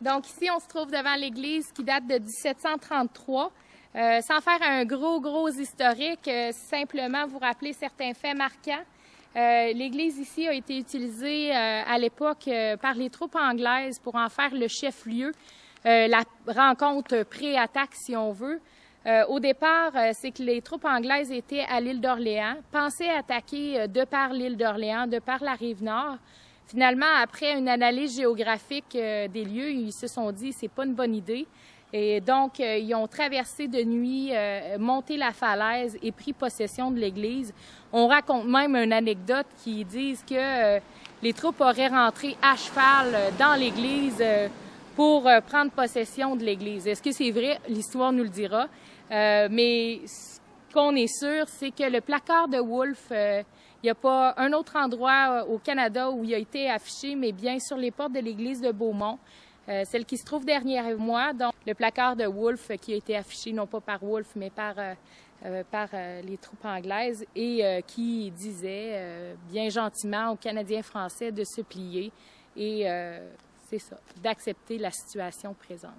Donc ici, on se trouve devant l'église qui date de 1733. Sans faire un gros historique, simplement vous rappeler certains faits marquants. L'église ici a été utilisée à l'époque par les troupes anglaises pour en faire le chef-lieu, la rencontre pré-attaque si on veut. Au départ, c'est que les troupes anglaises étaient à l'île d'Orléans, pensaient attaquer de par l'île d'Orléans, de par la rive nord. Finalement, après une analyse géographique des lieux, ils se sont dit c'est pas une bonne idée. Et donc, ils ont traversé de nuit, monté la falaise et pris possession de l'église. On raconte même une anecdote qui disent que les troupes auraient rentré à cheval dans l'église pour prendre possession de l'église. Est-ce que c'est vrai? L'histoire nous le dira. Mais ce qu'on est sûr, c'est que le placard de Wolfe, il n'y a pas un autre endroit au Canada où il a été affiché, mais bien sur les portes de l'église de Beaumont, celle qui se trouve derrière moi. Donc, le placard de Wolfe qui a été affiché non pas par Wolfe, mais par les troupes anglaises et qui disait bien gentiment aux Canadiens français de se plier et c'est ça, d'accepter la situation présente.